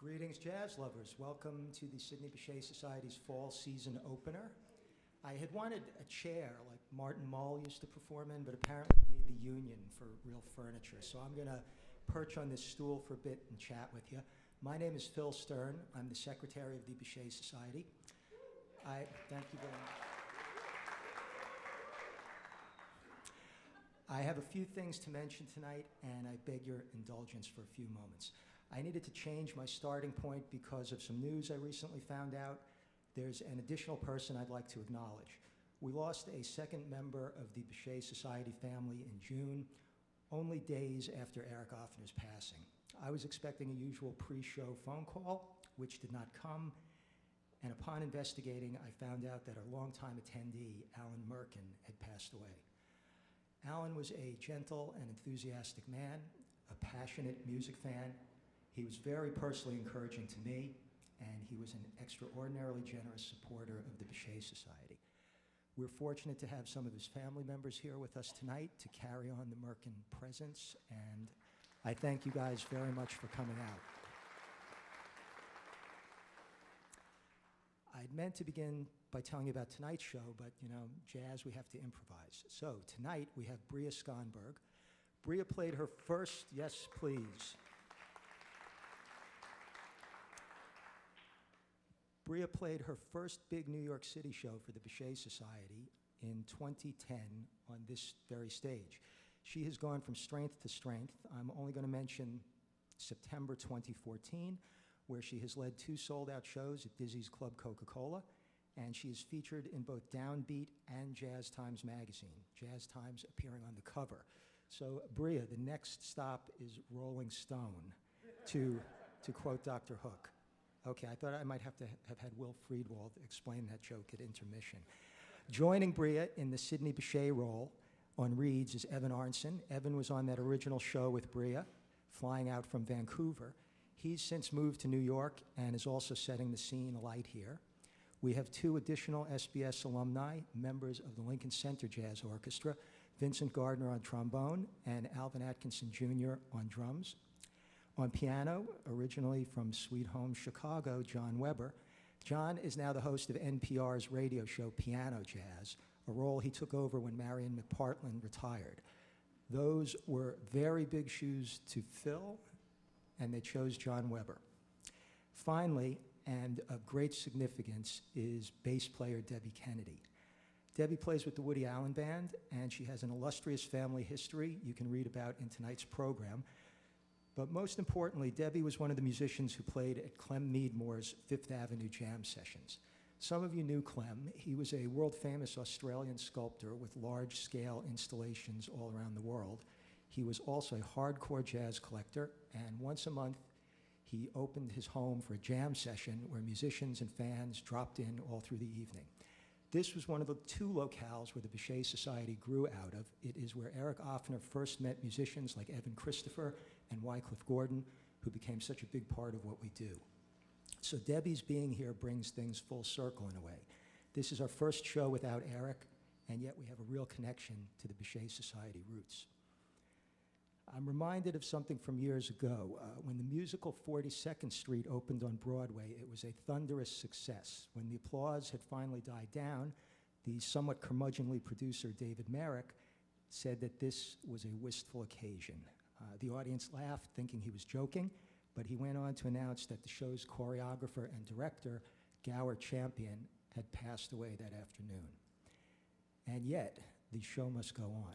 Greetings, jazz lovers. Welcome to the Sidney Bechet Society's fall season opener. I had wanted a chair like Martin Mull used to perform in, but apparently you need the union for real furniture. So I'm going to perch on this stool for a bit and chat with you. My name is Phil Stern. I'm the secretary of the Bechet Society. Thank you very much. I have a few things to mention tonight, and I beg your indulgence for a few moments. I needed to change my starting point because of some news I recently found out. There's an additional person I'd like to acknowledge. We lost a second member of the Bechet Society family in June, only days after Eric Offner's passing. I was expecting a usual pre-show phone call, which did not come, and upon investigating, I found out that our longtime attendee, Alan Merkin, had passed away. Alan was a gentle and enthusiastic man, a passionate music fan. He was very personally encouraging to me, and he was an extraordinarily generous supporter of the Bechet Society. We're fortunate to have some of his family members here with us tonight to carry on the Merkin presence, and I thank you guys very much for coming out. I'd meant to begin by telling you about tonight's show, but you know, jazz, we have to improvise. So tonight we have Bria Skonberg. Bria played her first, yes please. Bria played her first big New York City show for the Bechet Society in 2010 on this very stage. She has gone from strength to strength. I'm only going to mention September 2014, where she has led 2 sold-out shows at Dizzy's Club Coca-Cola, and she is featured in both Downbeat and Jazz Times magazine, Jazz Times appearing on the cover. So, Bria, the next stop is Rolling Stone, to quote Dr. Hook. Okay, I thought I might have to have had Will Friedwald explain that joke at intermission. Joining Bria in the Sidney Bechet role on reeds is Evan Arnson. Evan was on that original show with Bria, flying out from Vancouver. He's since moved to New York and is also setting the scene alight here. We have 2 additional SBS alumni, members of the Lincoln Center Jazz Orchestra, Vincent Gardner on trombone and Alvin Atkinson Jr. on drums. On piano, originally from Sweet Home Chicago, John Weber. John is now the host of NPR's radio show Piano Jazz, a role he took over when Marion McPartland retired. Those were very big shoes to fill, and they chose John Weber. Finally, and of great significance, is bass player Debbie Kennedy. Debbie plays with the Woody Allen Band, and she has an illustrious family history you can read about in tonight's program. But most importantly, Debbie was one of the musicians who played at Clem Meadmore's Fifth Avenue Jam Sessions. Some of you knew Clem. He was a world-famous Australian sculptor with large-scale installations all around the world. He was also a hardcore jazz collector, and once a month, he opened his home for a jam session where musicians and fans dropped in all through the evening. This was one of the 2 locales where the Bechet Society grew out of. It is where Eric Offner first met musicians like Evan Christopher and Wycliffe Gordon, who became such a big part of what we do. So Debbie's being here brings things full circle in a way. This is our first show without Eric, and yet we have a real connection to the Bechet Society roots. I'm reminded of something from years ago. When the musical 42nd Street opened on Broadway, it was a thunderous success. When the applause had finally died down, the somewhat curmudgeonly producer, David Merrick, said that this was a wistful occasion. The audience laughed, thinking he was joking, but he went on to announce that the show's choreographer and director, Gower Champion, had passed away that afternoon. And yet, the show must go on.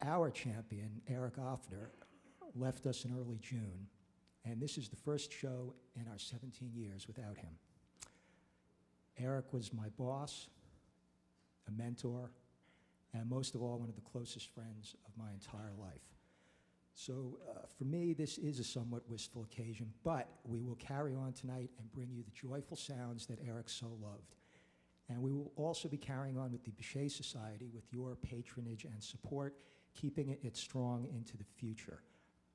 Our champion, Eric Offner, left us in early June, and this is the first show in our 17 years without him. Eric was my boss, a mentor, and most of all, one of the closest friends of my entire life. So for me, this is a somewhat wistful occasion, but we will carry on tonight and bring you the joyful sounds that Eric so loved. And we will also be carrying on with the Bechet Society with your patronage and support, keeping it strong into the future.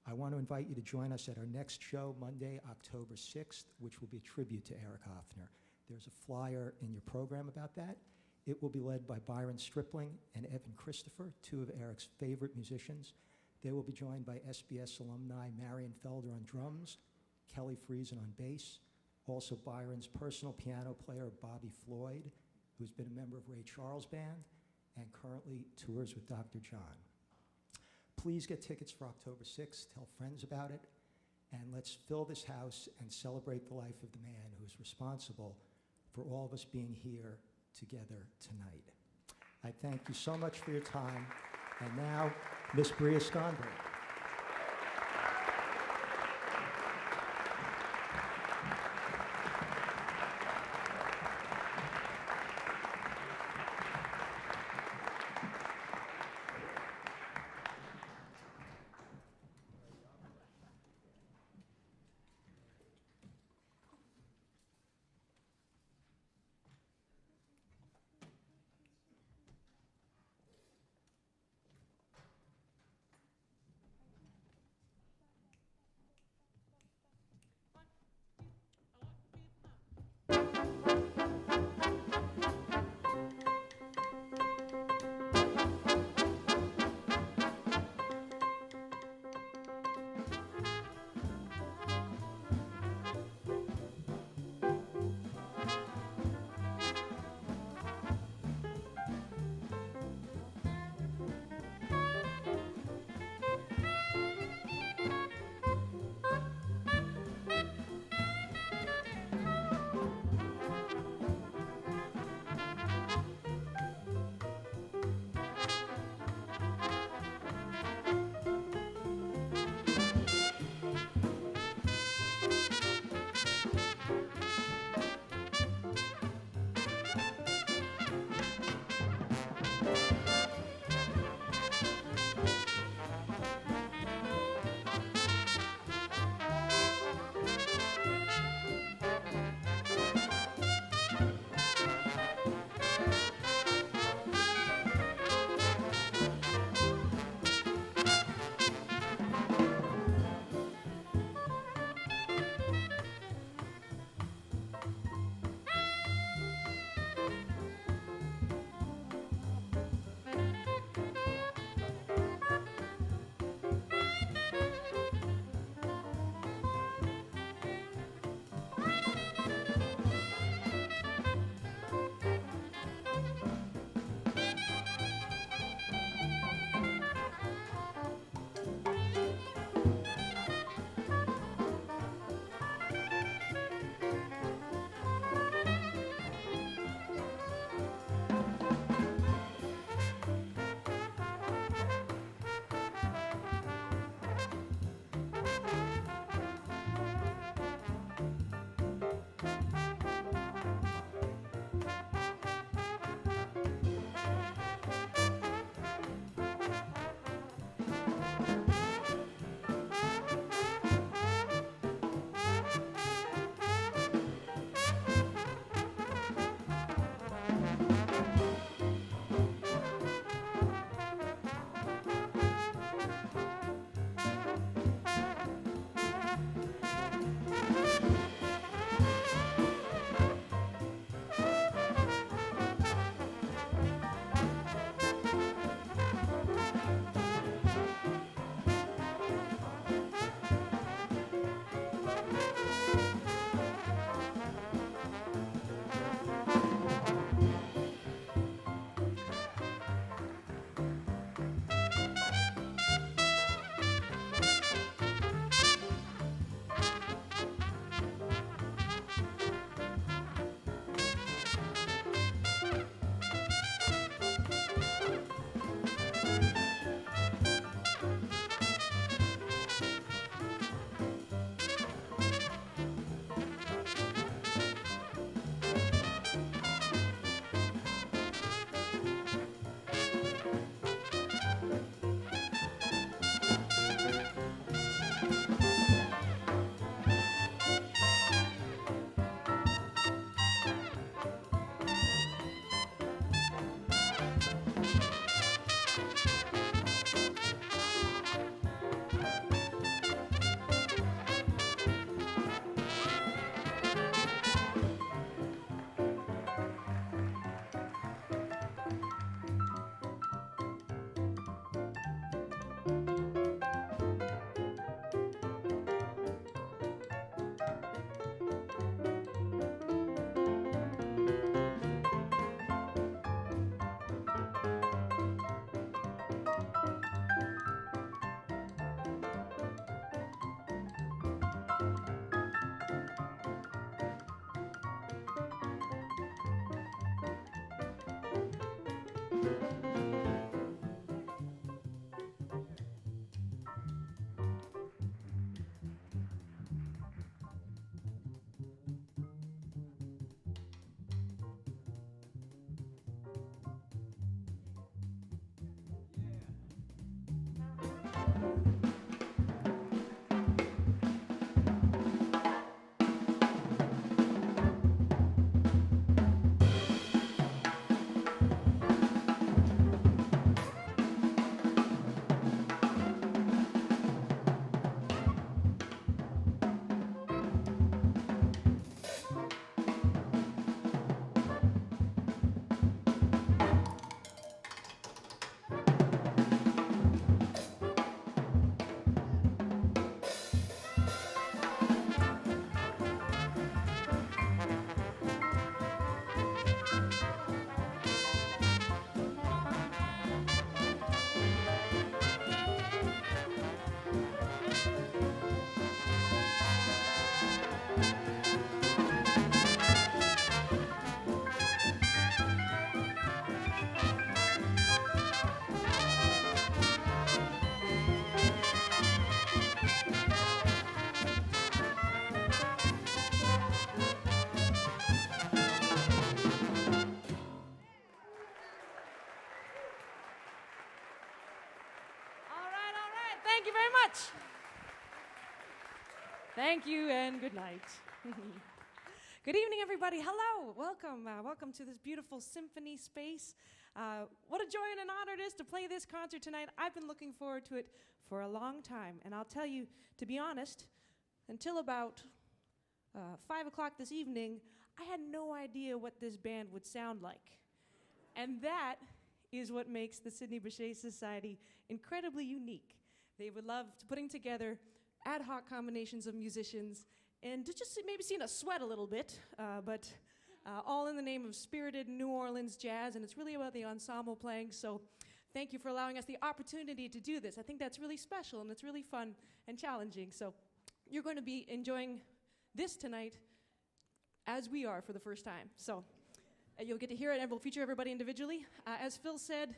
I want to invite you to join us at our next show, Monday, October 6th, which will be a tribute to Eric Offner. There's a flyer in your program about that. It will be led by Byron Stripling and Evan Christopher, 2 of Eric's favorite musicians. They will be joined by SBS alumni Marion Felder on drums, Kelly Friesen on bass, also Byron's personal piano player, Bobby Floyd, who's been a member of Ray Charles' band and currently tours with Dr. John. Please get tickets for October 6th, tell friends about it, and let's fill this house and celebrate the life of the man who is responsible for all of us being here together tonight. I thank you so much for your time. And now, Miss Bria Skonberg. All right. Thank you very much. Thank you and good night. Good evening, everybody. Hello. Welcome. Welcome to this beautiful symphony space. What a joy and an honor it is to play this concert tonight. I've been looking forward to it for a long time. And I'll tell you, to be honest, until about 5 o'clock this evening, I had no idea what this band would sound like. And that is what makes the Sidney Bechet Society incredibly unique. They would love putting together ad hoc combinations of musicians and to just maybe seeing us sweat a little bit, but all in the name of spirited New Orleans jazz, and it's really about the ensemble playing, so thank you for allowing us the opportunity to do this. I think that's really special, and it's really fun and challenging, so you're going to be enjoying this tonight as we are for the first time. So you'll get to hear it, and we'll feature everybody individually. As Phil said,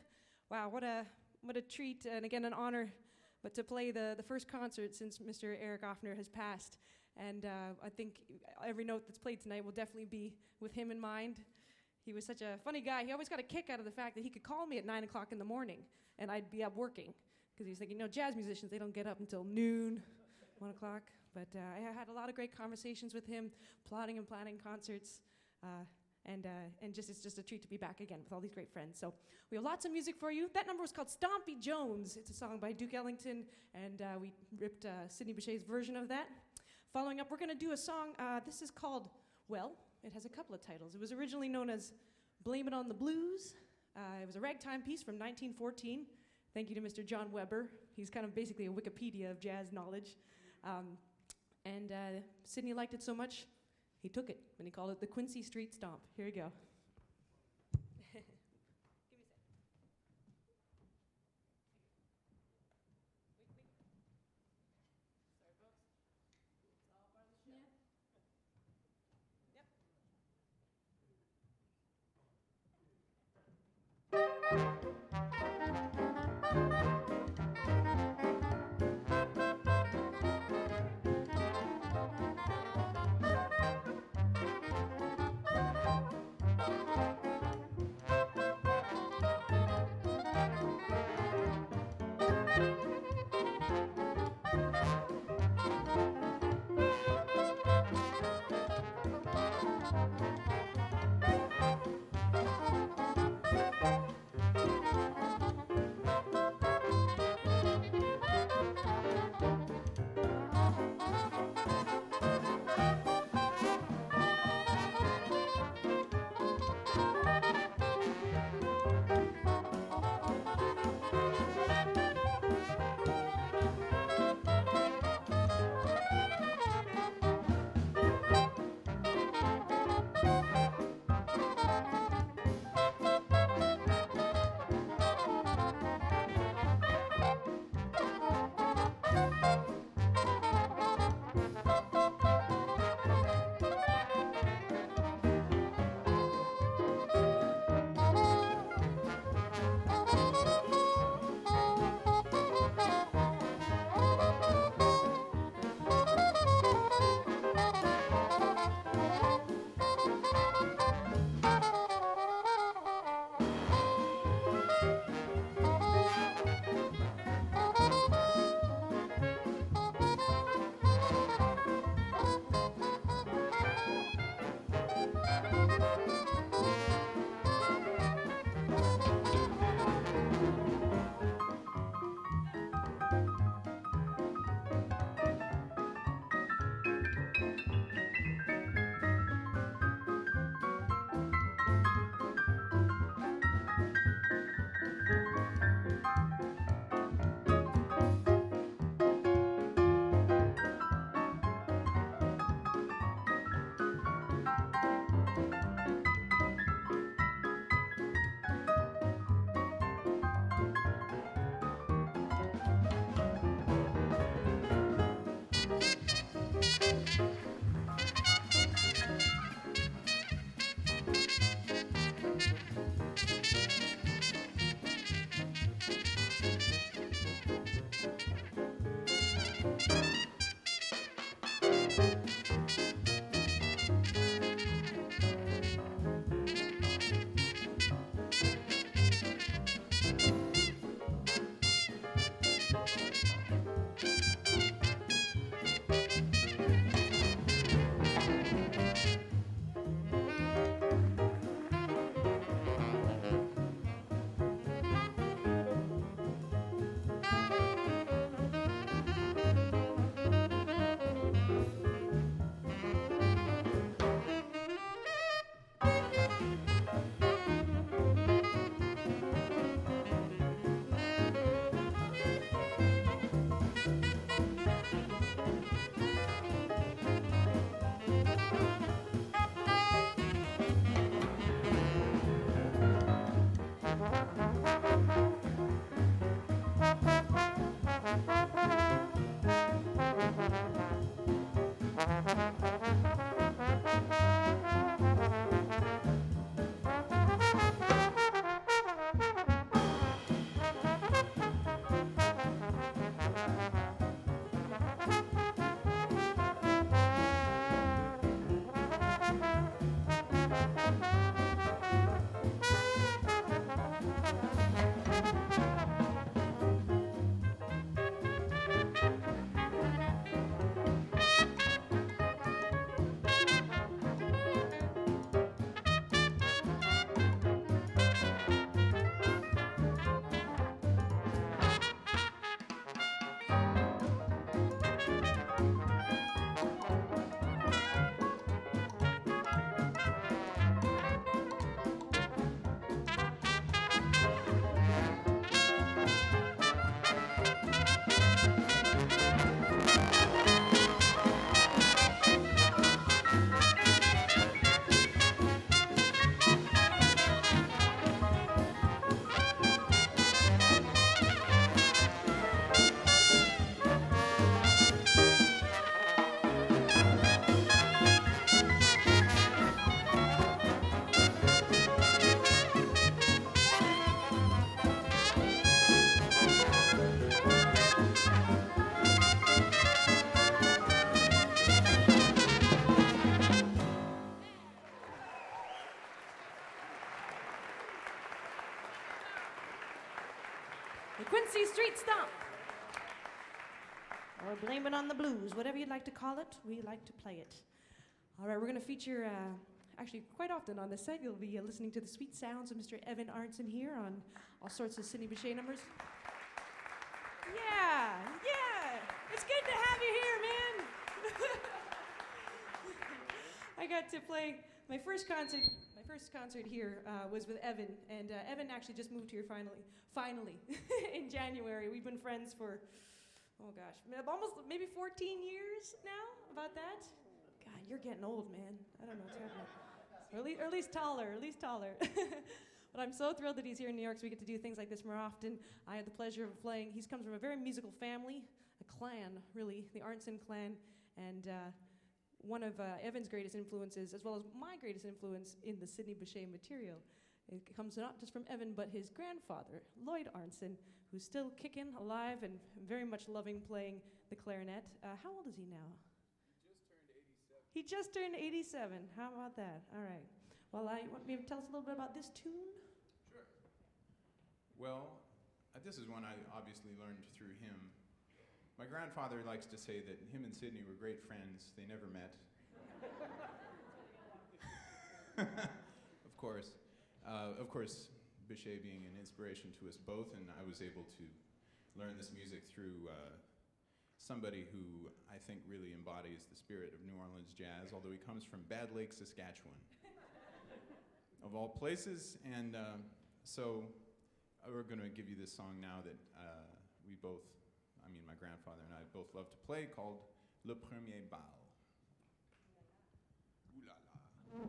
wow, what a treat, and again, an honor, but to play the first concert since Mr. Eric Offner has passed. And I think every note that's played tonight will definitely be with him in mind. He was such a funny guy. He always got a kick out of the fact that he could call me at 9 o'clock in the morning, and I'd be up working. Because he was thinking, jazz musicians, they don't get up until noon, 1 o'clock. But I had a lot of great conversations with him, plotting and planning concerts. And it's just a treat to be back again with all these great friends. So we have lots of music for you. That number was called Stompy Jones. It's a song by Duke Ellington, and we ripped Sidney Bechet's version of that. Following up, we're going to do a song. This is called, well, it has a couple of titles. It was originally known as Blame It on the Blues. It was a ragtime piece from 1914. Thank you to Mr. John Weber. He's kind of basically a Wikipedia of jazz knowledge. And Sidney liked it so much, he took it, and he called it the Quincy Street Stomp. Here you go. The Quincy Street Stomp. Or blame it on the blues, whatever you'd like to call it, we like to play it. All right, we're going to feature, actually quite often on this set, you'll be listening to the sweet sounds of Mr. Evan Arnson here on all sorts of Sidney Bechet numbers. Yeah, it's good to have you here, man. I got to play my first concert here was with Evan, and Evan actually just moved here finally, in January. We've been friends for, oh gosh, almost maybe 14 years now, about that. God, you're getting old, man. I don't know what's happening. Or at least taller. But I'm so thrilled that he's here in New York so we get to do things like this more often. I had the pleasure of playing. He comes from a very musical family, a clan, really, the Arnson clan, and one of Evan's greatest influences, as well as my greatest influence in the Sidney Bechet material. It comes not just from Evan, but his grandfather, Lloyd Arnson, who's still kicking, alive, and very much loving playing the clarinet. How old is he now? He just turned 87. How about that? All right. Well, you want me to tell us a little bit about this tune? Sure. Well, this is one I obviously learned through him. My grandfather likes to say that him and Sidney were great friends. They never met. Of course, Bechet being an inspiration to us both, and I was able to learn this music through somebody who I think really embodies the spirit of New Orleans jazz, although he comes from Bad Lake, Saskatchewan, of all places. And so we're going to give you this song now that my grandfather and I both love to play, called Le Premier Bal. Ooh la la.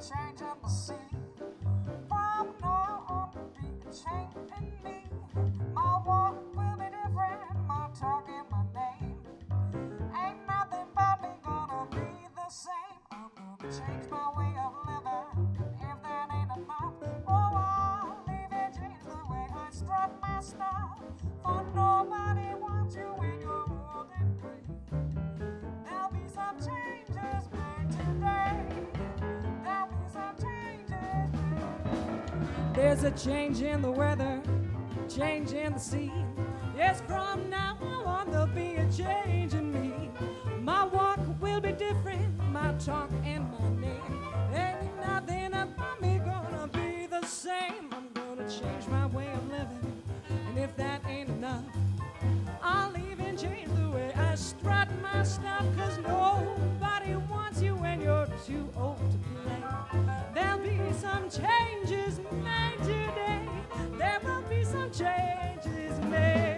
change in the sea. From now on, there'll be a change in me. My walk will be different, my talk and my name. Ain't nothing about me gonna be the same. I'm gonna change my way of living, and if that ain't enough, oh, I'll even change the way I strut my stuff. For nobody wants you when you're old and gray. There'll be some changes made today. There'll be some changes made. There's a change in the weather, change in the sea. Yes, from now on there'll be a change in me. My walk will be different, my talk and my name. Ain't nothing about me gonna be the same. I'm gonna change my way of living, and if that ain't enough, I'll even change the way I strut my stuff. 'Cause nobody wants you when you're too old to play. There'll be some changes made today. There will be some changes made.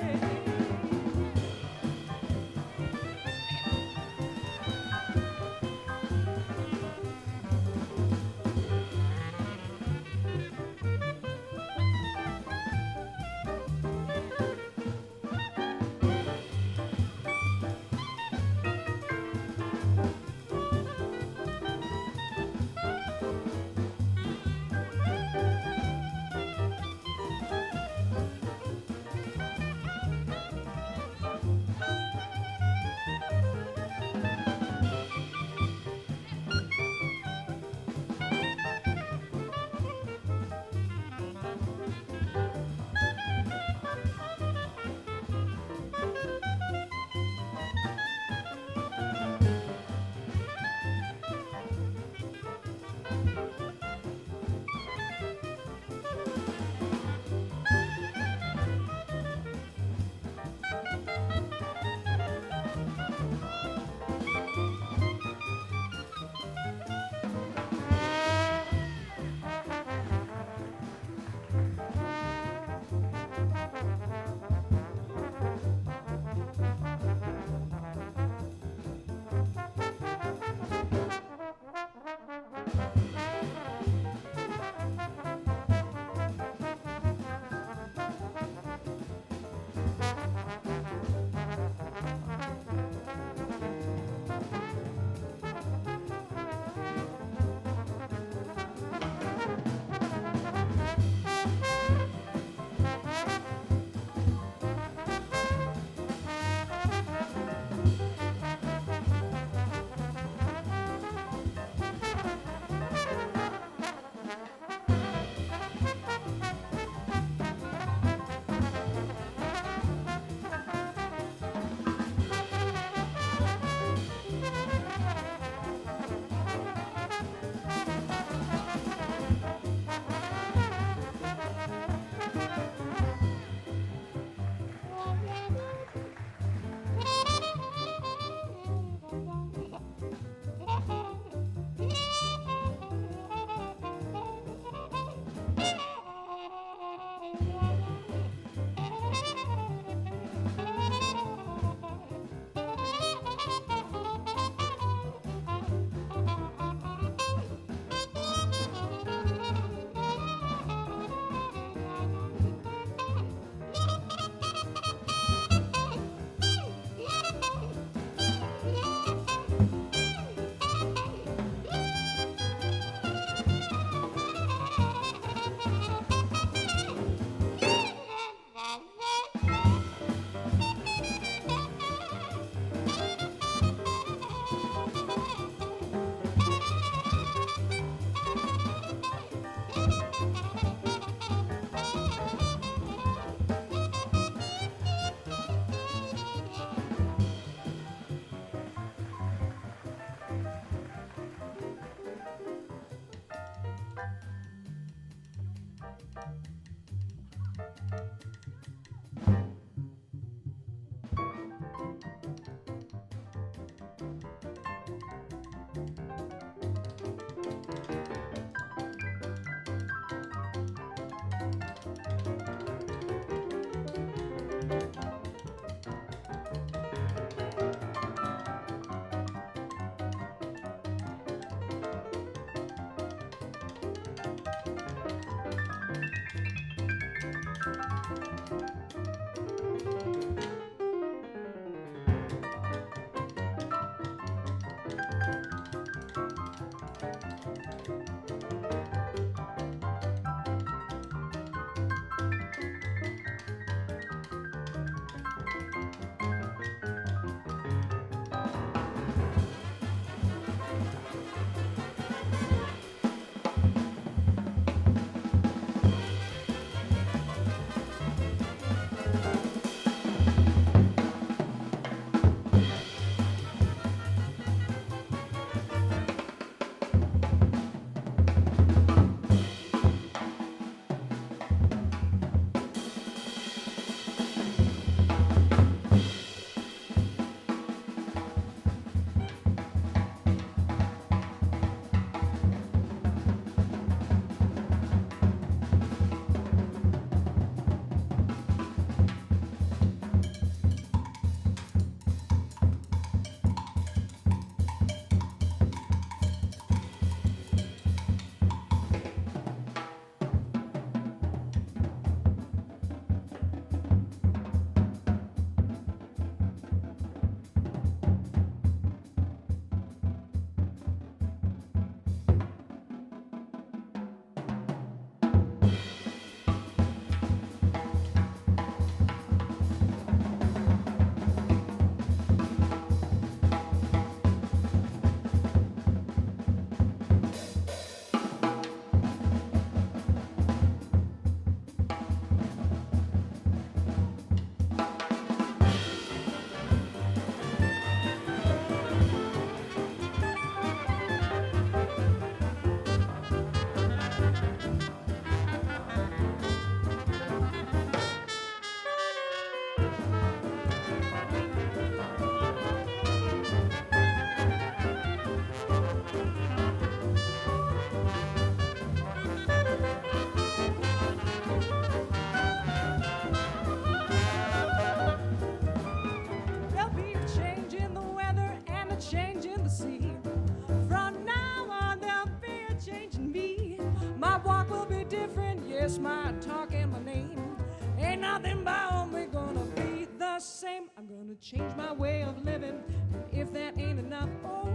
kiss, my talk, and my name. Ain't nothing about me gonna be the same. I'm gonna change my way of living, and if that ain't enough, oh,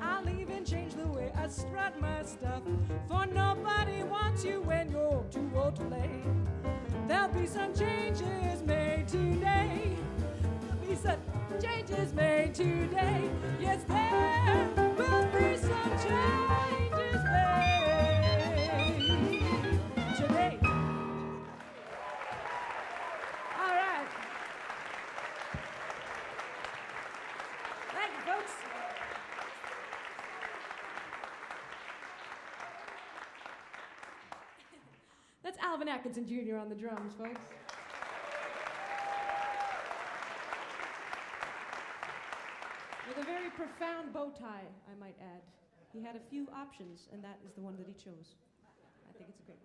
I'll even change the way I strut my stuff. For nobody wants you when you're too old to play. There'll be some changes made today. There'll be some changes made today. Yes, there will be some changes made today. All right. Thank you, folks. That's Alvin Atkinson Jr. on the drums, folks. With a very profound bow tie, I might add. He had a few options, and that is the one that he chose. I think it's a great one.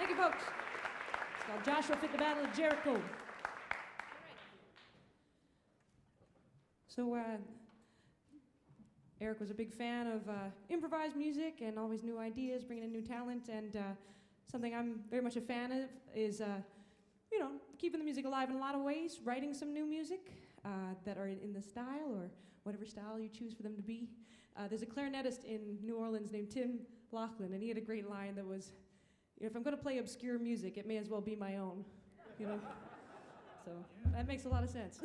Thank you, folks. It's called Joshua Fit the Battle of Jericho. So, Eric was a big fan of improvised music and always new ideas, bringing in new talent, and something I'm very much a fan of is, keeping the music alive in a lot of ways, writing some new music that are in the style or whatever style you choose for them to be. There's a clarinetist in New Orleans named Tim Laughlin, and he had a great line that was, if I'm going to play obscure music, it may as well be my own, So that makes a lot of sense.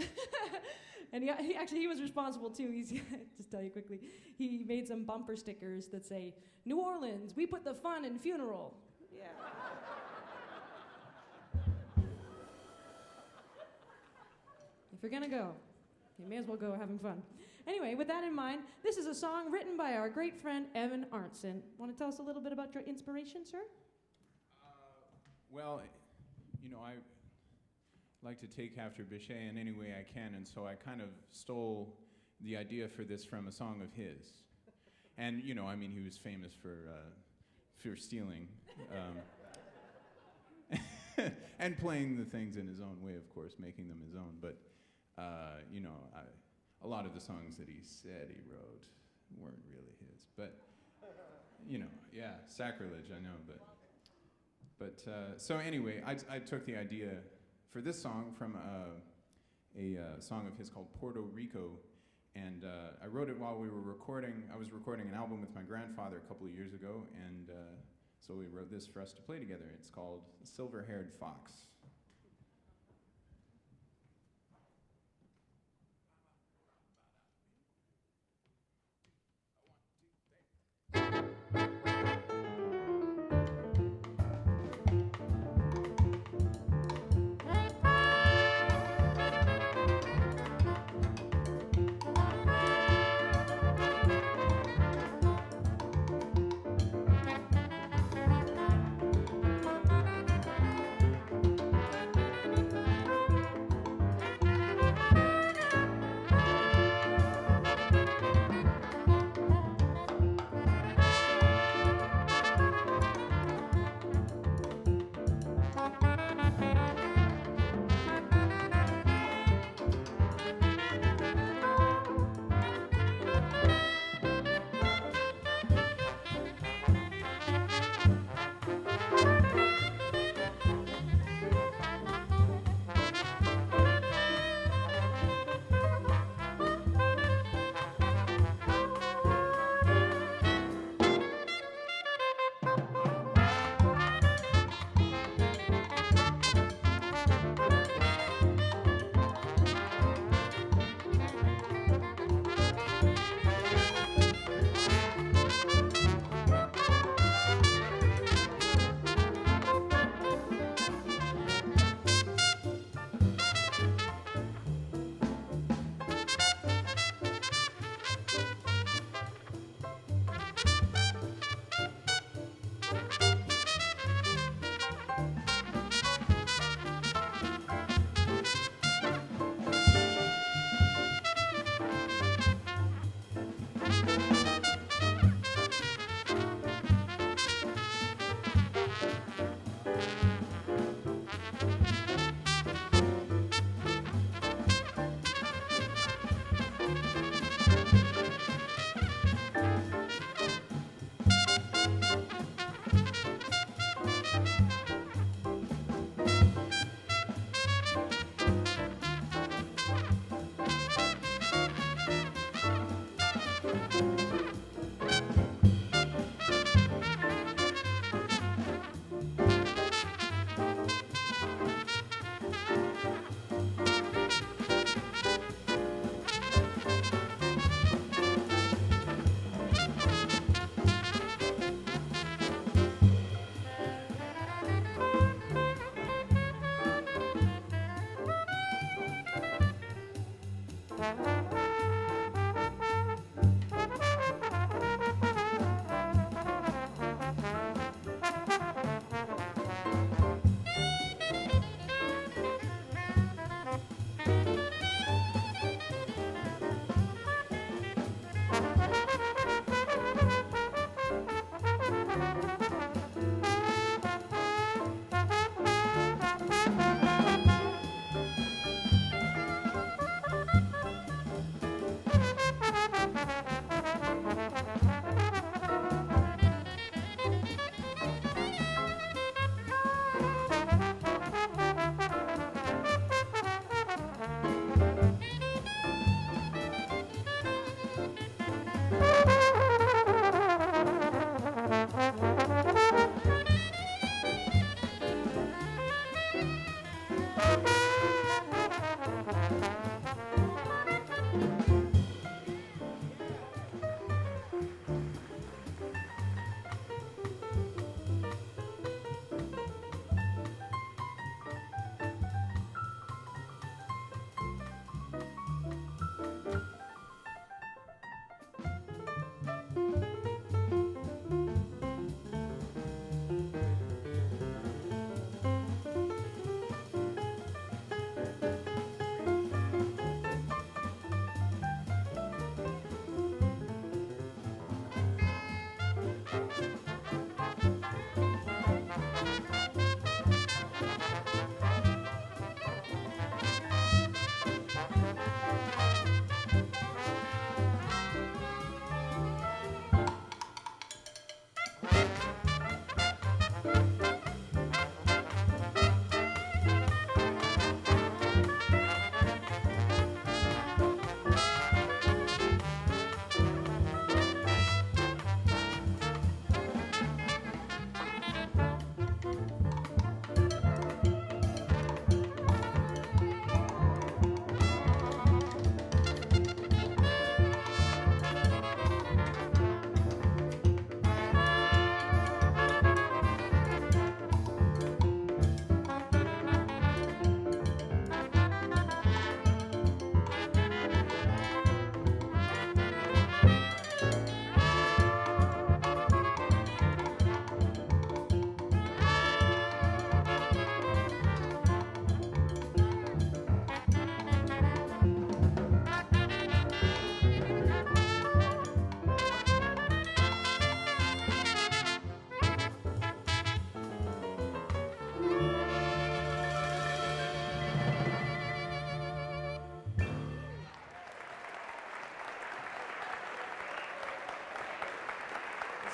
And he was responsible too. Just tell you quickly, he made some bumper stickers that say, "New Orleans, we put the fun in funeral." Yeah. If you're gonna go, you may as well go having fun. Anyway, with that in mind, this is a song written by our great friend Evan Arntzen. Want to tell us a little bit about your inspiration, sir? Well, I like to take after Bechet in any way I can, and so I kind of stole the idea for this from a song of his. And, he was famous for stealing and playing the things in his own way, of course, making them his own. But, a lot of the songs that he said he wrote weren't really his. But, sacrilege, I know. But so anyway, I took the idea for this song from a song of his called Puerto Rico, and I wrote it while we were recording. I was recording an album with my grandfather a couple of years ago, and so we wrote this for us to play together. It's called Silver-Haired Fox.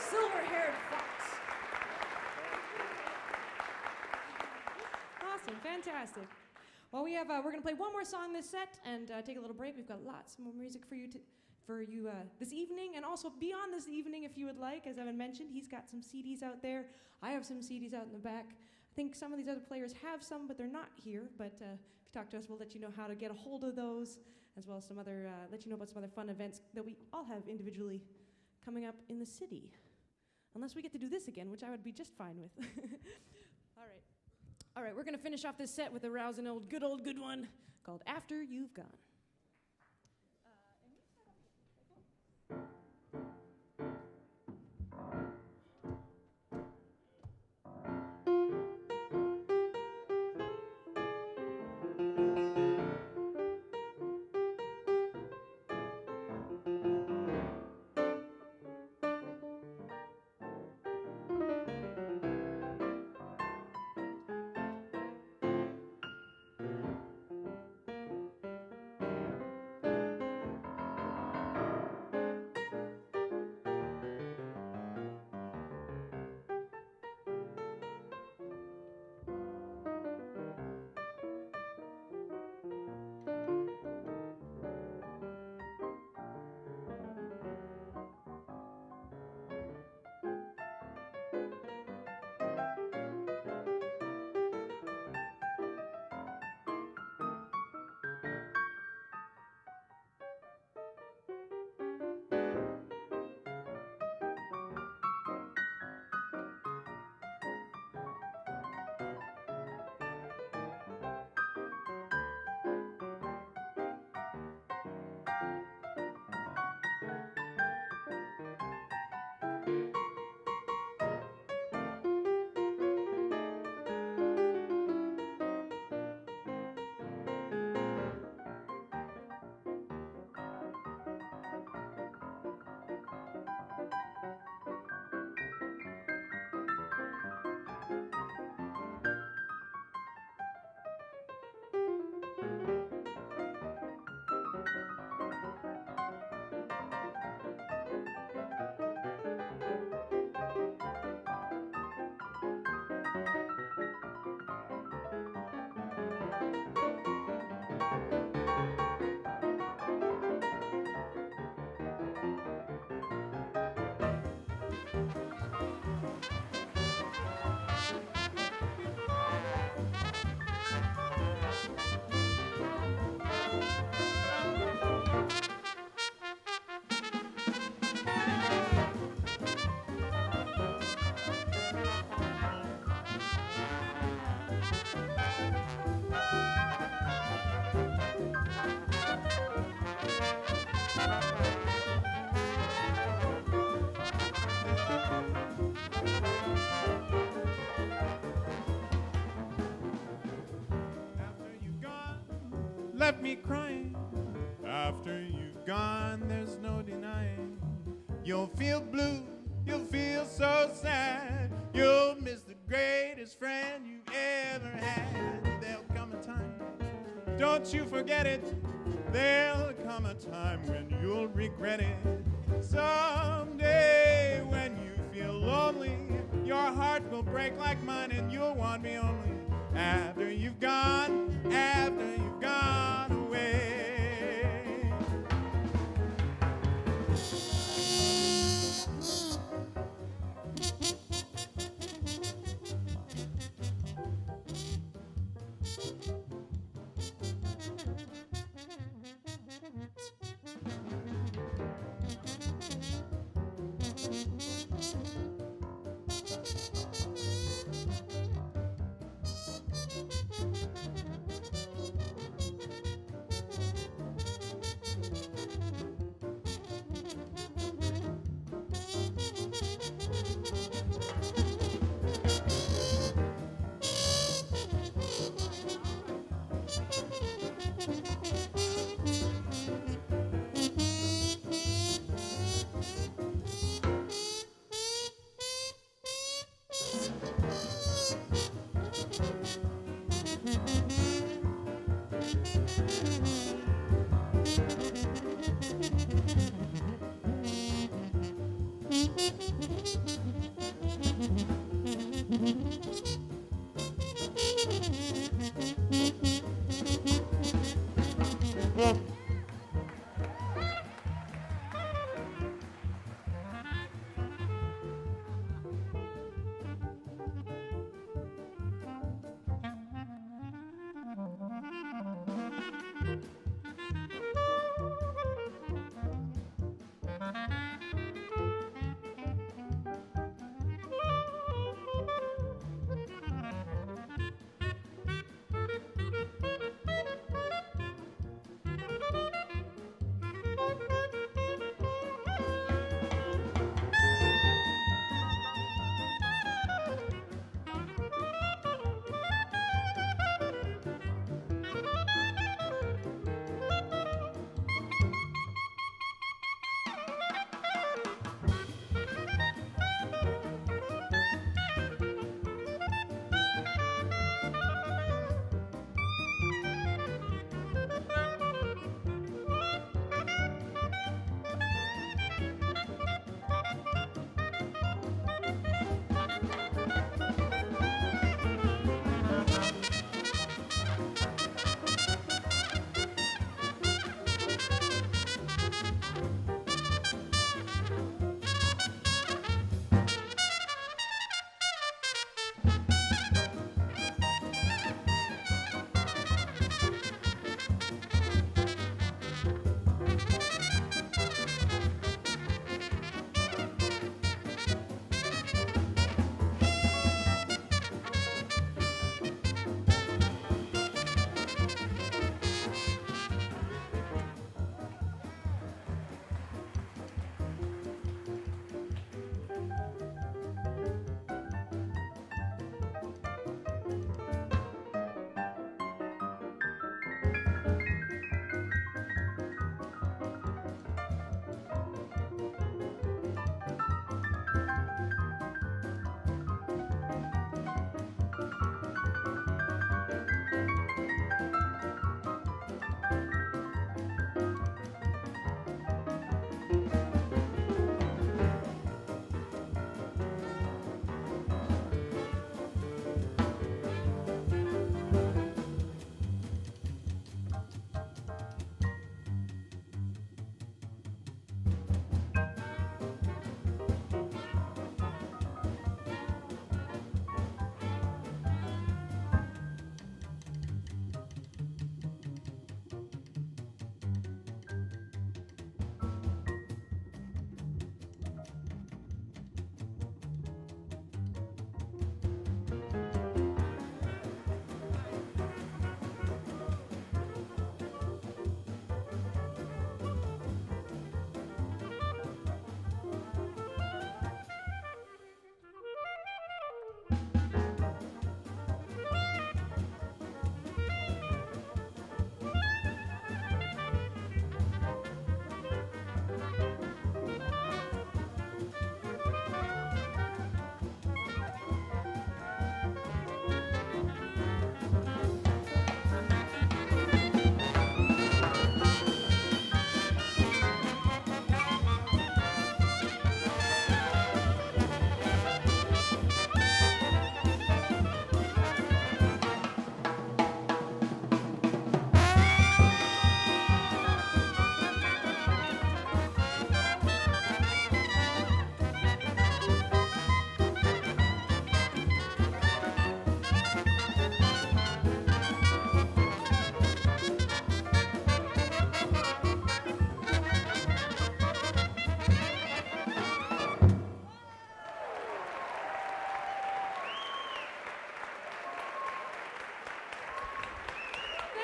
Silver-haired fox. Awesome, fantastic. Well, we're going to play one more song this set and take a little break. We've got lots more music for you this evening, and also beyond this evening, if you would like. As Evan mentioned, he's got some CDs out there. I have some CDs out in the back. I think some of these other players have some, but they're not here. But if you talk to us, we'll let you know how to get a hold of those, as well as some other, let you know about some other fun events that we all have individually coming up in the city. Unless we get to do this again, which I would be just fine with. All right, we're going to finish off this set with a rousing good one called After You've Gone. Left me crying. After you've gone, there's no denying. You'll feel blue, you'll feel so sad. You'll miss the greatest friend you've ever had. There'll come a time, don't you forget it. There'll come a time when you'll regret it. Someday when you feel lonely, your heart will break like mine and you'll want me only. After you've gone away.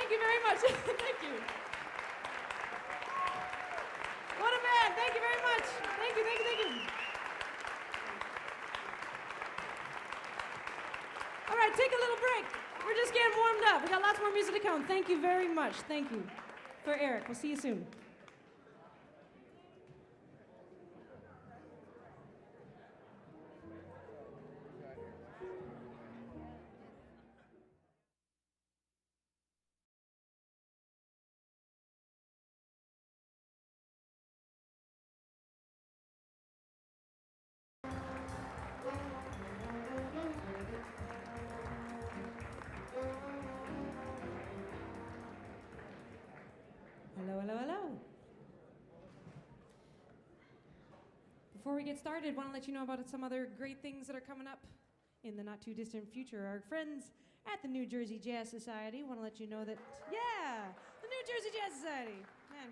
Thank you very much. Thank you. What a man. Thank you very much. Thank you, thank you, thank you. All right, take a little break. We're just getting warmed up. We got lots more music to come. Thank you very much. Thank you. For Eric. We'll see you soon. Before we get started, I want to let you know about some other great things that are coming up in the not too distant future. Our friends at the New Jersey Jazz Society want to let you know that, yeah, the New Jersey Jazz Society, man,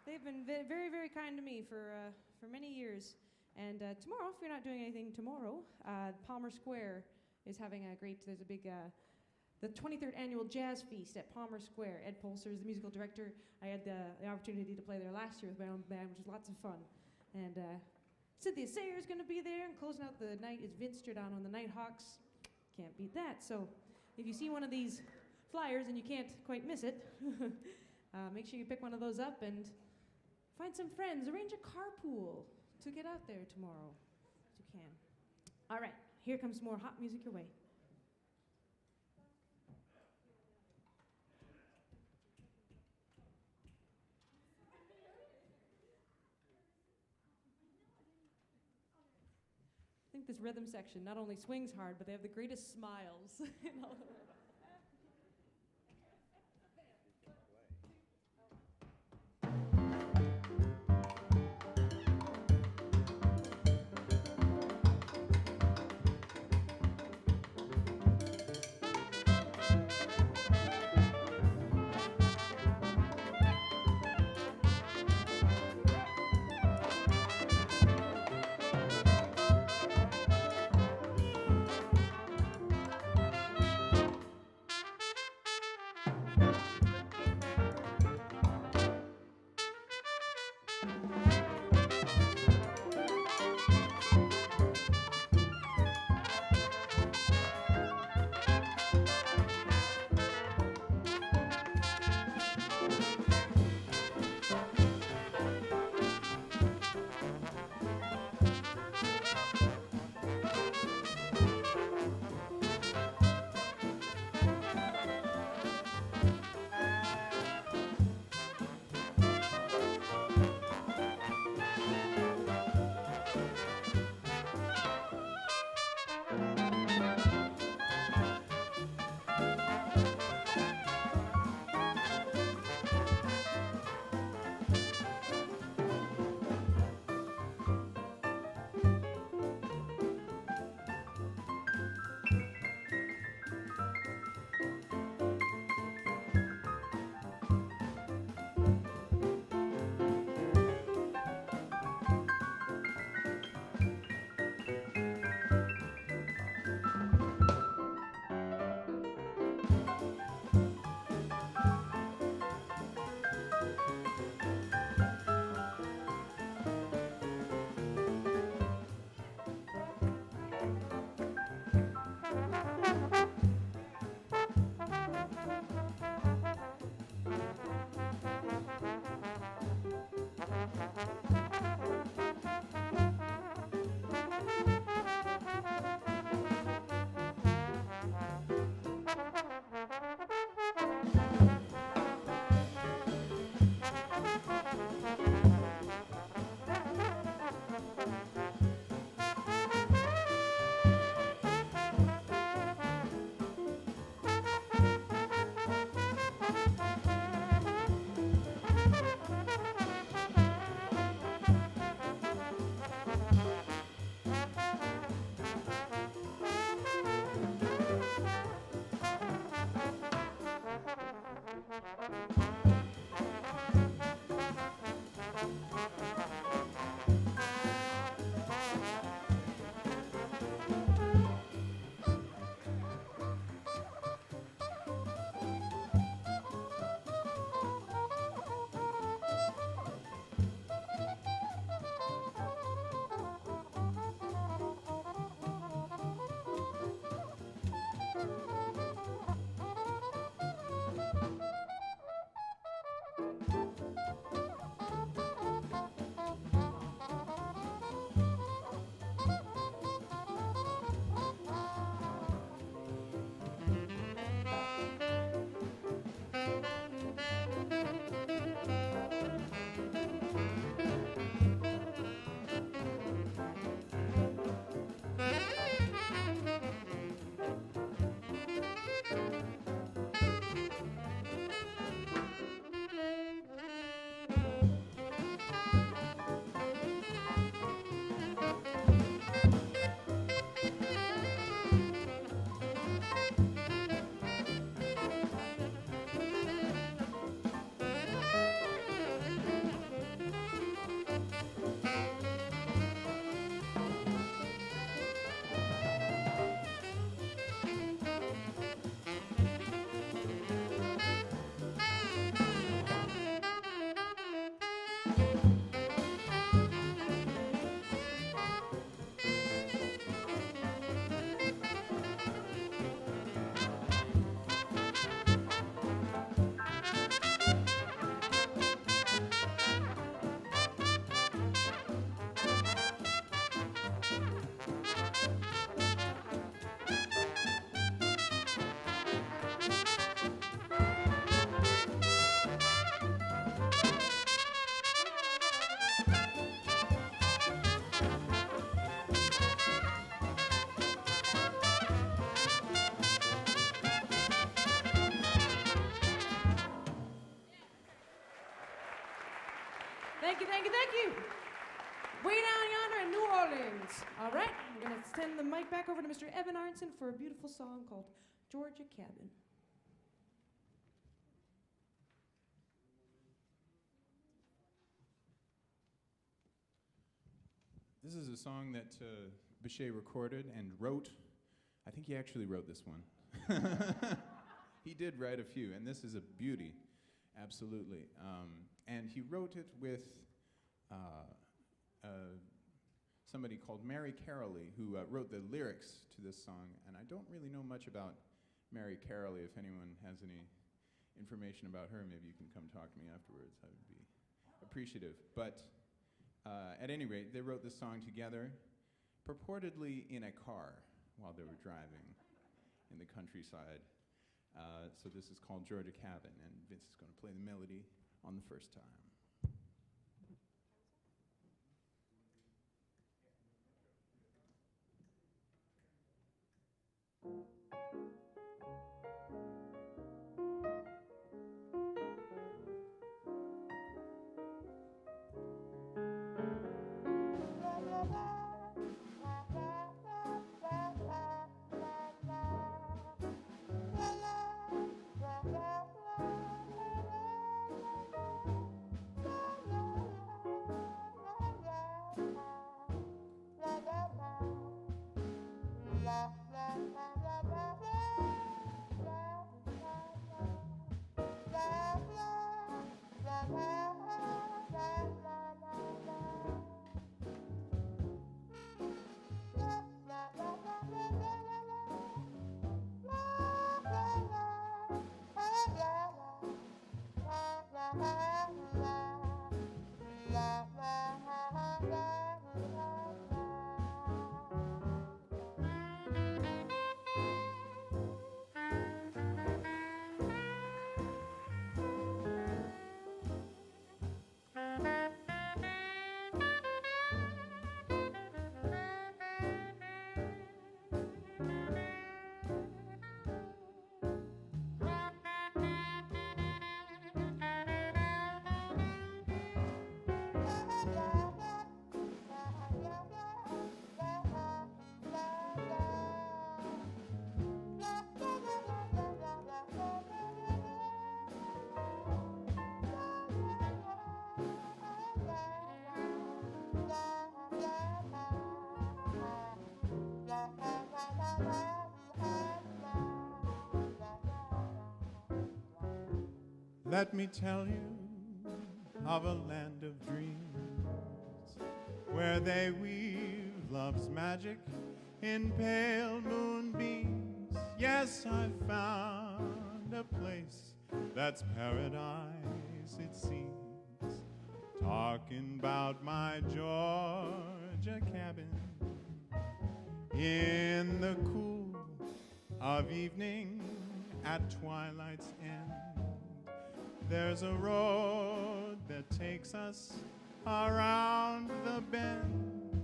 they've been very, very kind to me for many years. And tomorrow, if you're not doing anything tomorrow, Palmer Square is having there's a big, the 23rd annual Jazz Feast at Palmer Square. Ed Polster is the musical director. I had the opportunity to play there last year with my own band, which was lots of fun. And Cynthia Sayer is going to be there, and closing out the night is Vince Giordano and the Nighthawks. Can't beat that. So if you see one of these flyers and you can't quite miss it, make sure you pick one of those up and find some friends. Arrange a carpool to get out there tomorrow if you can. All right, here comes more hot music your way. I think this rhythm section not only swings hard, but they have the greatest smiles in all the world. Thank you, thank you, thank you. Way down yonder in New Orleans. All right, I'm going to send the mic back over to Mr. Evan Arnson for a beautiful song called Georgia Cabin. This is a song that Bechet recorded and wrote. I think he actually wrote this one. He did write a few, and this is a beauty, absolutely. And he wrote it with somebody called Mary Carolee, who wrote the lyrics to this song. And I don't really know much about Mary Carolee. If anyone has any information about her, maybe you can come talk to me afterwards. I would be appreciative. But at any rate, they wrote this song together, purportedly in a car while they were driving in the countryside. So this is called Georgia Cabin, and Vince is going to play the melody on the first time. Let me tell you of a land of dreams where they weave love's magic in pale moonbeams. Yes, I found a place that's paradise, it seems. Talking about my Georgia cabin in the cool of evening at twilight's end. There's a road that takes us around the bend.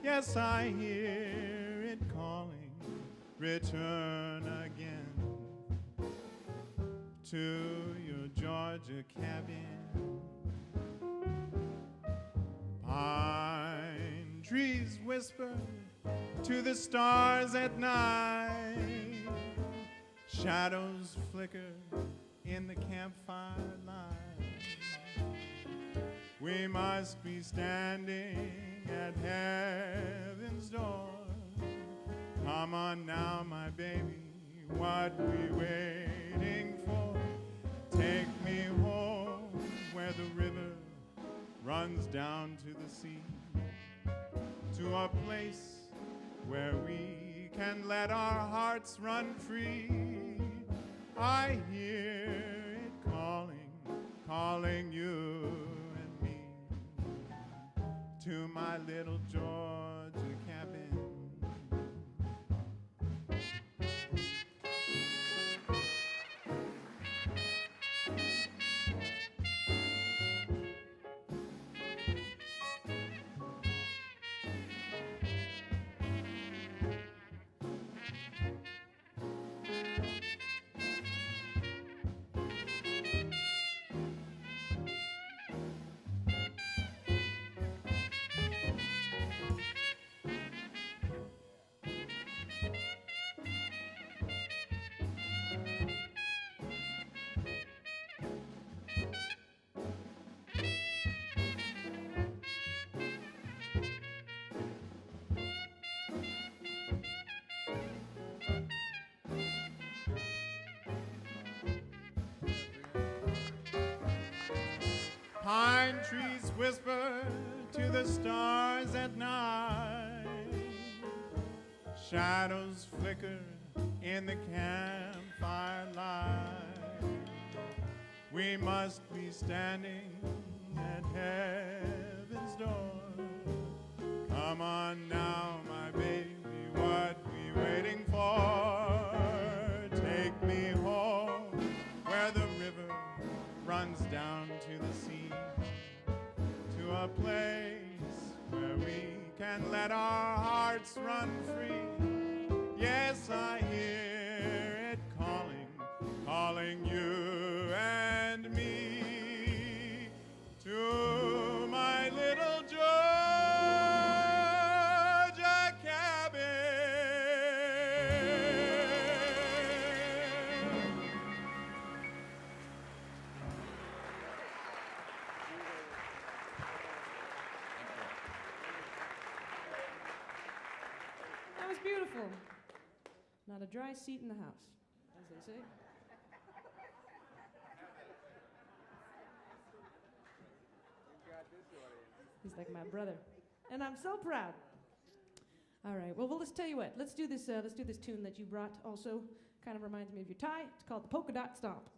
Yes, I hear it calling, return again to your Georgia cabin. Pine trees whisper to the stars at night. Shadows flicker in the campfire light. We must be standing at heaven's door. Come on now, my baby, what we waiting for? Take me home where the river runs down to the sea, to a place where we can let our hearts run free. I hear it calling, calling you and me to my little Georgia cabin. Pine trees whisper to the stars at night. Shadows flicker in the campfire light. We must be standing at heaven's door. Come on now, my baby, what we waiting for? Take me home where the river runs down to the sea, to a place where we can let our hearts run free. Yes, I hear it calling, calling you and me to my little Georgia cabin. That was beautiful. Not a dry seat in the house, as they say. He's like my brother, and I'm so proud. All right. Well, let's tell you what. Let's do this. Let's do this tune that you brought. Also, kind of reminds me of your tie. It's called the Polka Dot Stomp.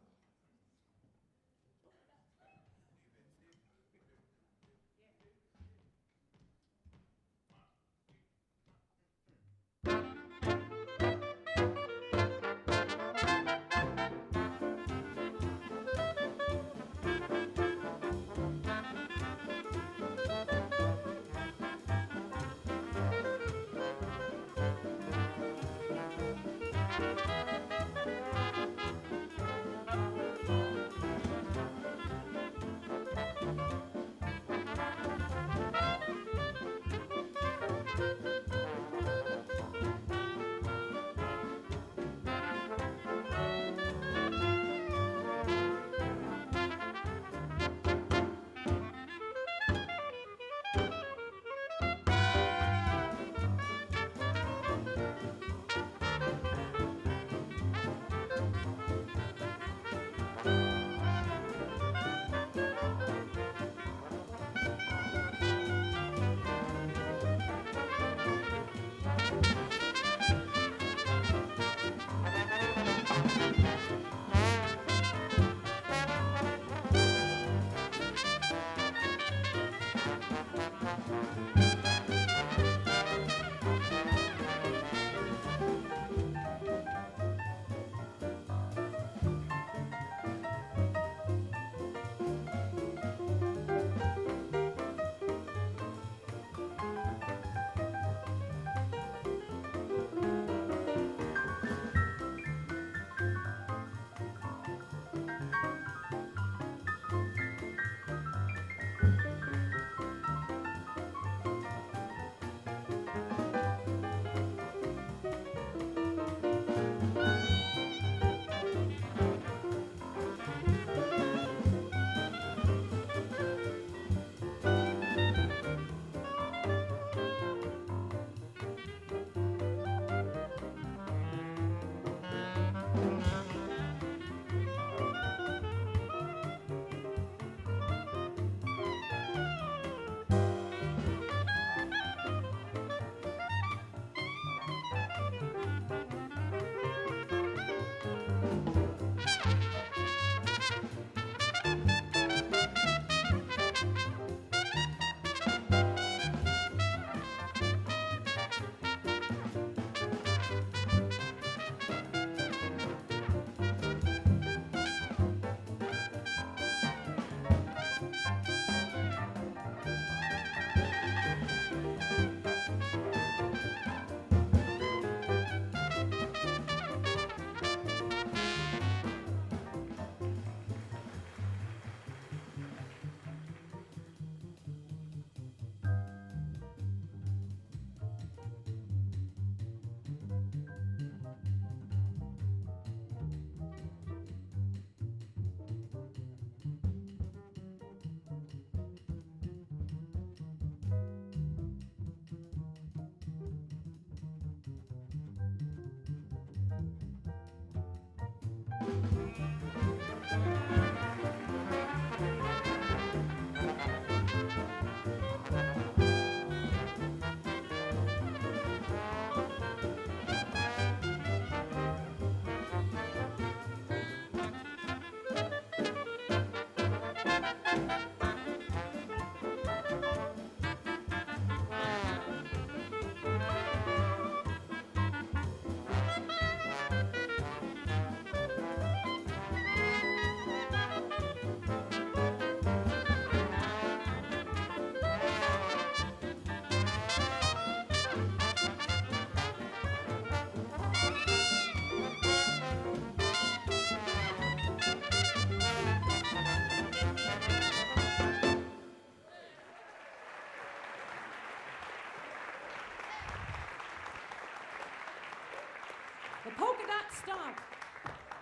stop,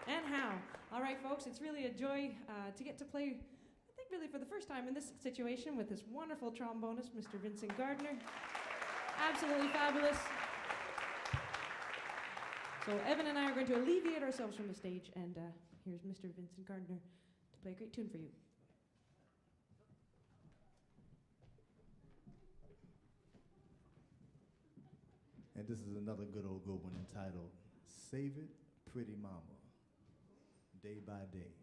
and how. All right, folks, it's really a joy to get to play, I think really for the first time in this situation with this wonderful trombonist, Mr. Vincent Gardner. Absolutely fabulous. So Evan and I are going to alleviate ourselves from the stage, and here's Mr. Vincent Gardner to play a great tune for you. And this is another good one entitled Save It, Pretty Mama, Day by Day.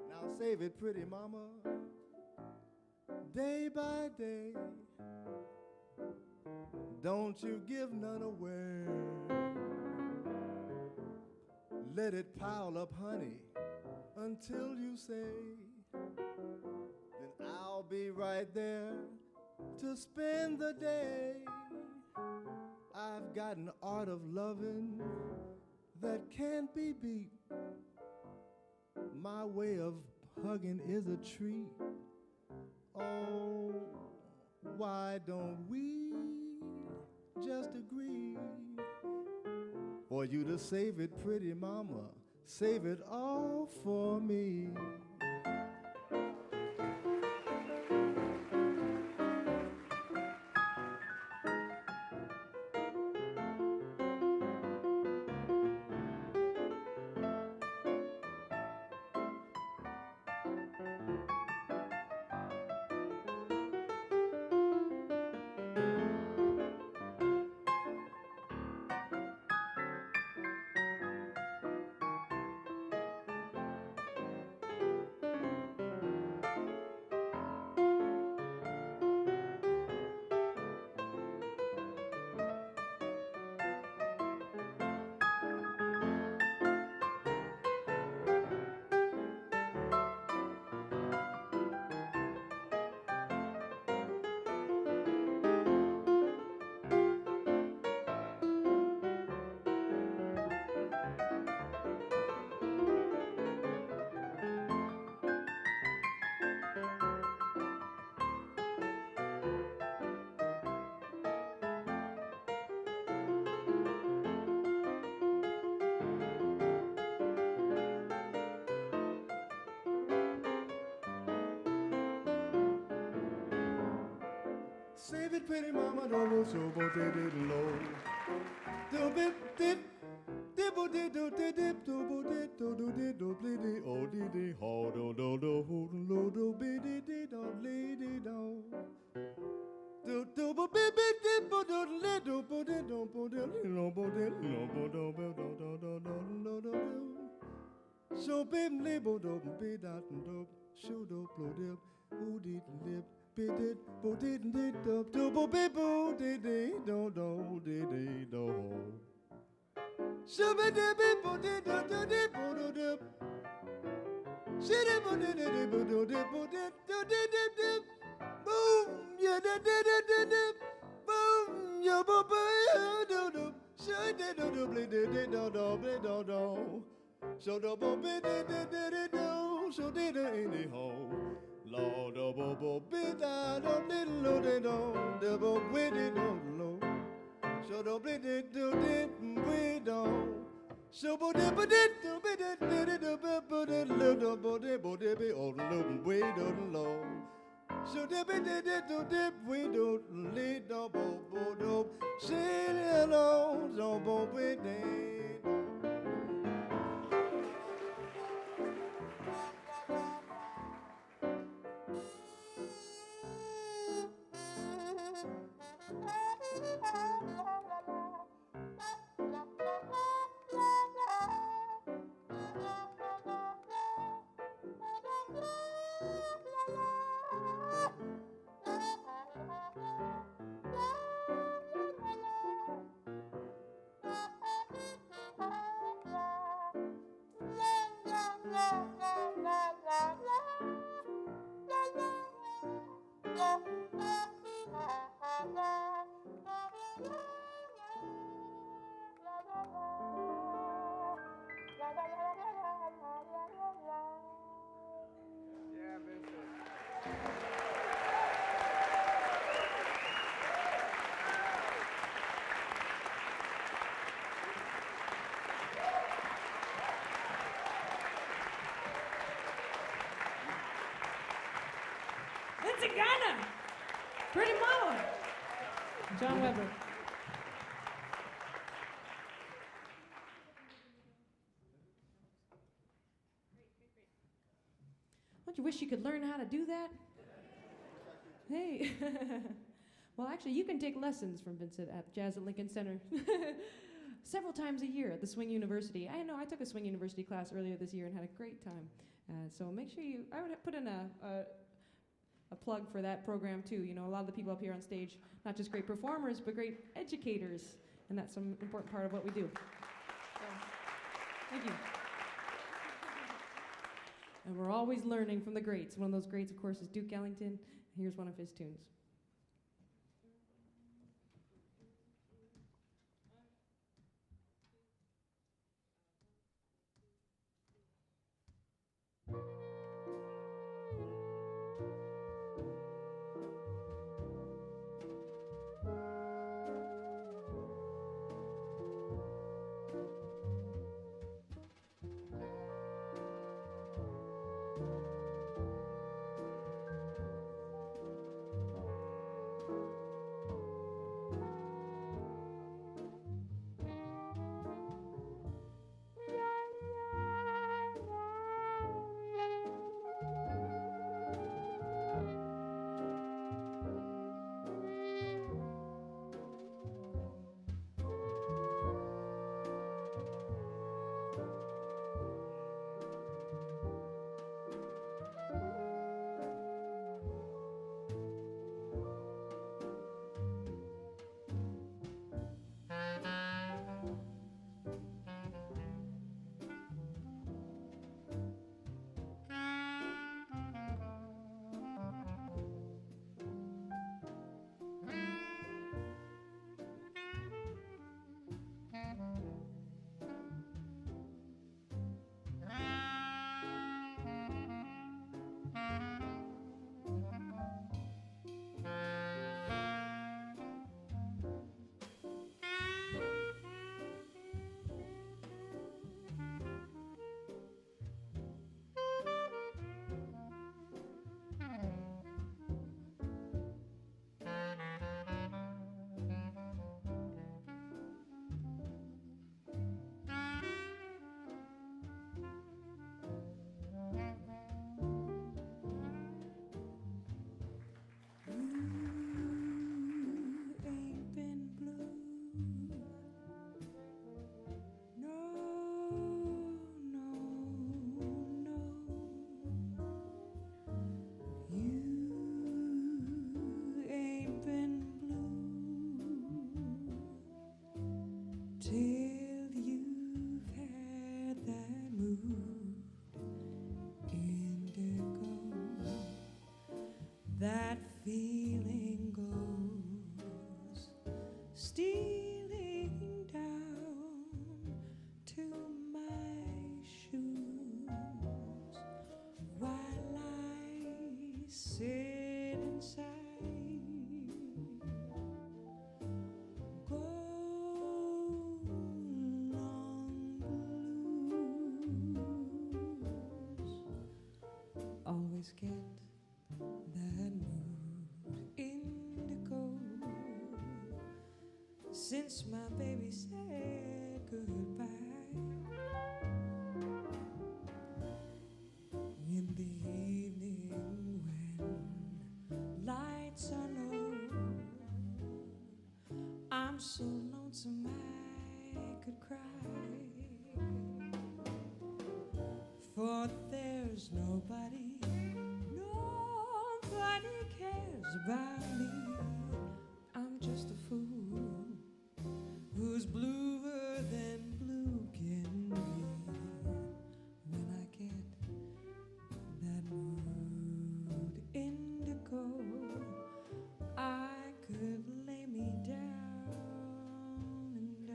Now save it, pretty mama, day by day. Don't you give none away. Let it pile up, honey, until you say, then I'll be right there to spend the day. I've got an art of loving that can't be beat. My way of hugging is a treat. Oh, why don't we just agree for you to save it, pretty mama, save it all for me. Save it, pretty mama, don't so but it low. Do bit dip, dibble did do dip, do did do bliddy, oh diddy, ho do do do do do biddy did do lady do. Do bo bit bit dip bo do little bo did do bo did no bo did no bo do do do. So bim libble do be that do shoot do blow dip, who did lip. bidit bo did did do do bo bi bo did do do did do. Shabba did bo did do do did bo do do. Shit bo did bo do did bo did do did did. Boom, yeah did did did. Boom, yeah bo bo do do. Shit did do do did did do do do do. So do bo bi did did do. So did it in the hole. Lord, oh, bo, bo, bid, I don't little, they don't, the bo, with it, don't low. So don't bid it, do it, we don't. So bo, dip, do bid it, did it, do it, little, bo, de, oh, little, we don't low. So dip it, do dip, we don't lead, do, bo, do, say it alone, so bo, we did. Lindsay Ghana, Pretty Mama, John Weber. Don't you wish you could learn how to do that? Hey. Well, actually, you can take lessons from Vincent at Jazz at Lincoln Center several times a year at the Swing University. I know I took a Swing University class earlier this year and had a great time. So make sure I would put in a plug for that program too. You know, a lot of the people up here on stage, not just great performers, but great educators, and that's some important part of what we do. So, thank you. And we're always learning from the greats. One of those greats, of course, is Duke Ellington. Here's one of his tunes. since my baby said goodbye. In the evening when lights are low, I'm so lonesome I could cry. For there's nobody cares about me. I'm just a fool who's bluer than blue can be. When I get that mood indigo, I could lay me down and die.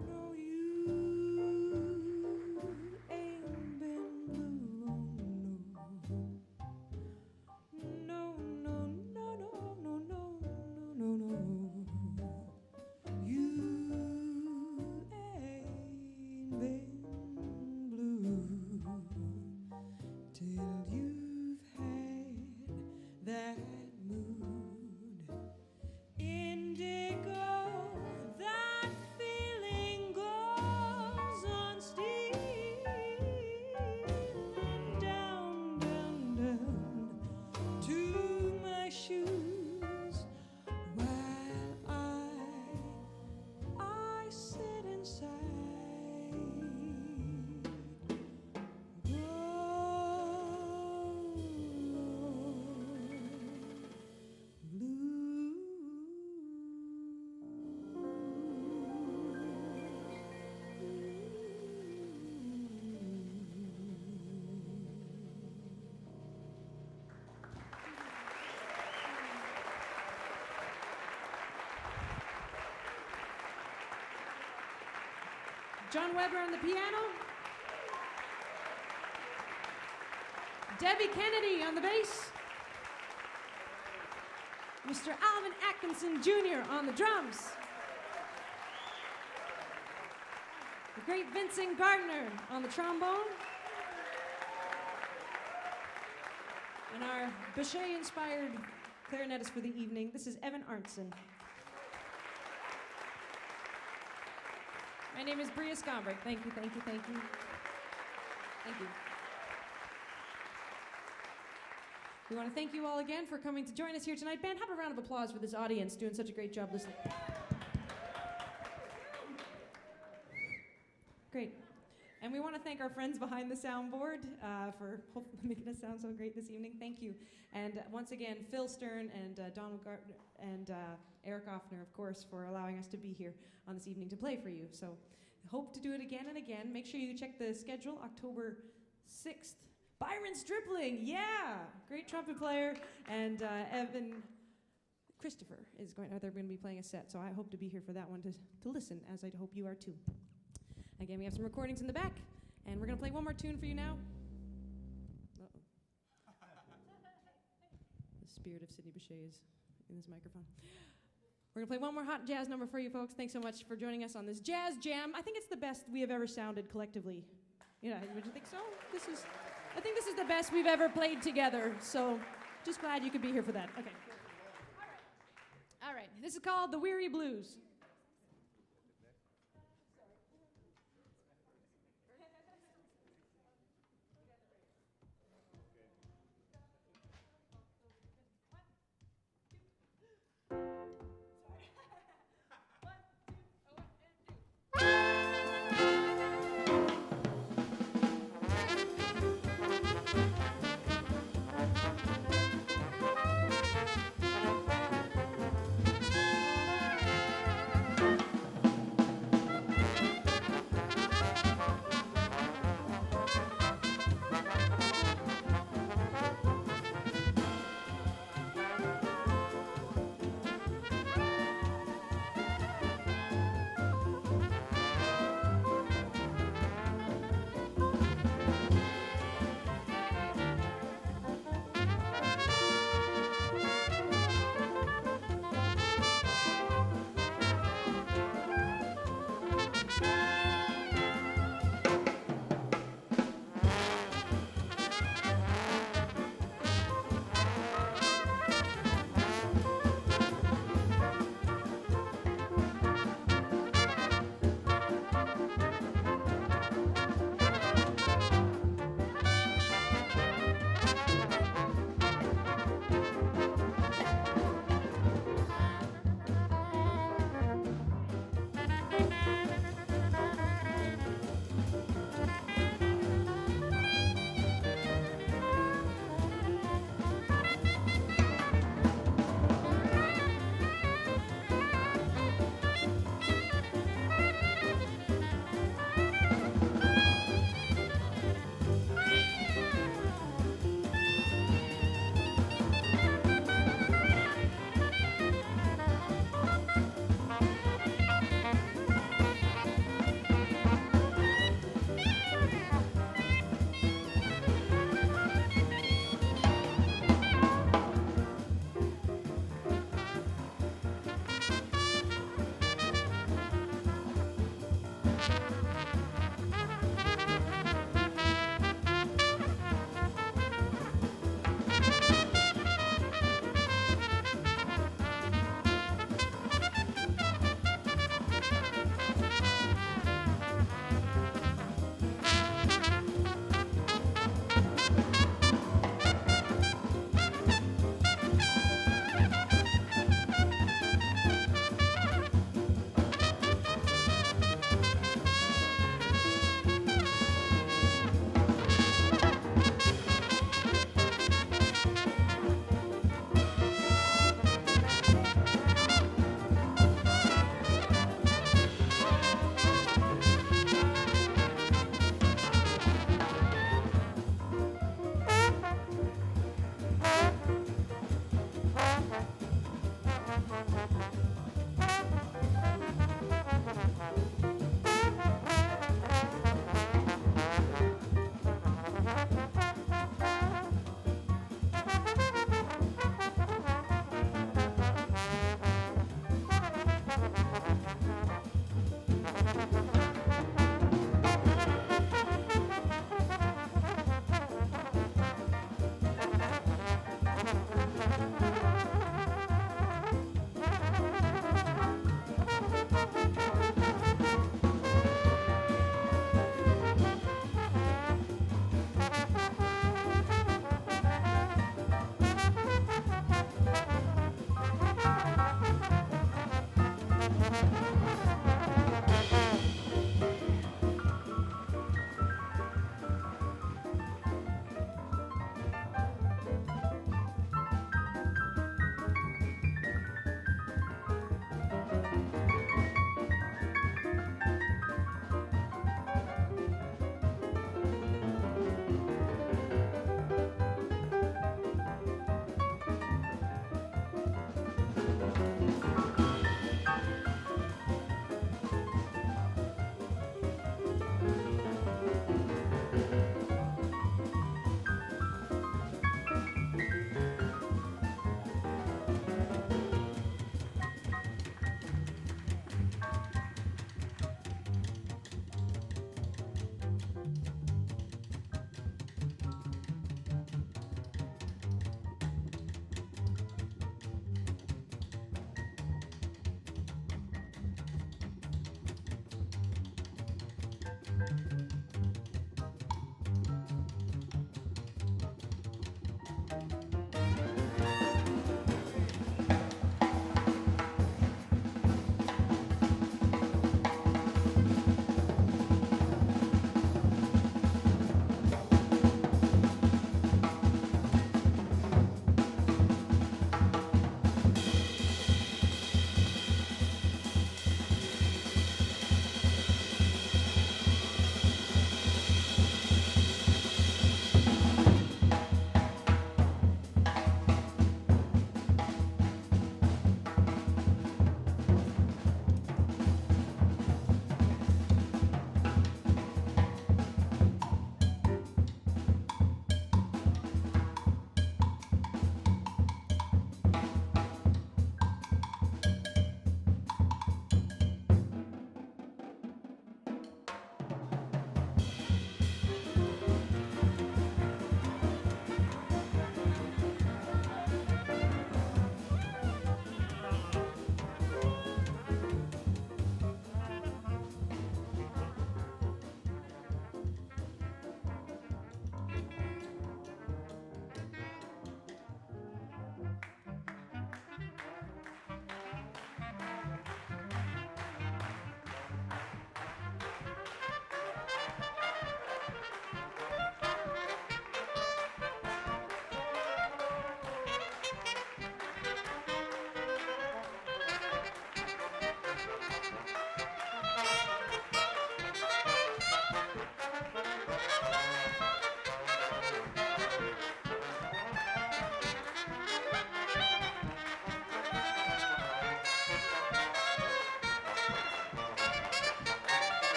No, you ain't been blue, no. No, no, no, no, no, no, no, no, no. You ain't been blue till you've had that mood indigo. That feeling goes on stealing down, down, down to my shoes while I sit inside. John Weber on the piano. Debbie Kennedy on the bass. Mr. Alvin Atkinson Jr. on the drums. The great Vincent Gardner on the trombone. And our Bechet-inspired clarinetist for the evening, this is Evan Arntzen. My name is Bria Skomberg. Thank you, thank you, thank you. Thank you. We want to thank you all again for coming to join us here tonight. Ben, have a round of applause for this audience doing such a great job listening. Great. And we want to thank our friends behind the soundboard for making us sound so great this evening. Thank you. And once again, Phil Stern and Donald Gardner and Eric Offner, of course, for allowing us to be here on this evening to play for you. So hope to do it again and again. Make sure you check the schedule, October 6th. Byron Stripling, yeah! Great trumpet player. And Evan Christopher is going to be playing a set. So I hope to be here for that one to listen, as I hope you are too. Again, we have some recordings in the back, and we're going to play one more tune for you now. Uh-oh. The spirit of Sidney Bechet is in this microphone. We're going to play one more hot jazz number for you folks. Thanks so much for joining us on this jazz jam. I think it's the best we have ever sounded collectively. Yeah, would you think so? I think this is the best we've ever played together, so just glad you could be here for that. Okay. All right. This is called The Weary Blues.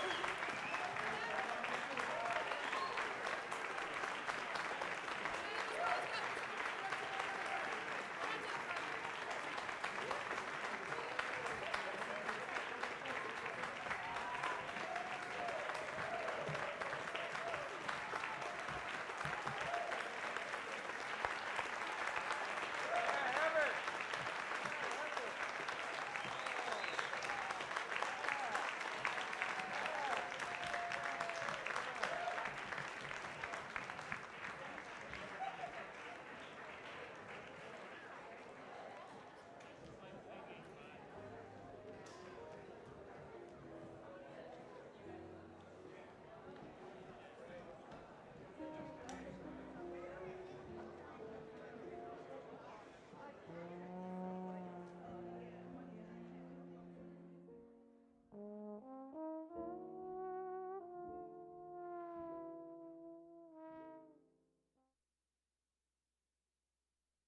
Wow.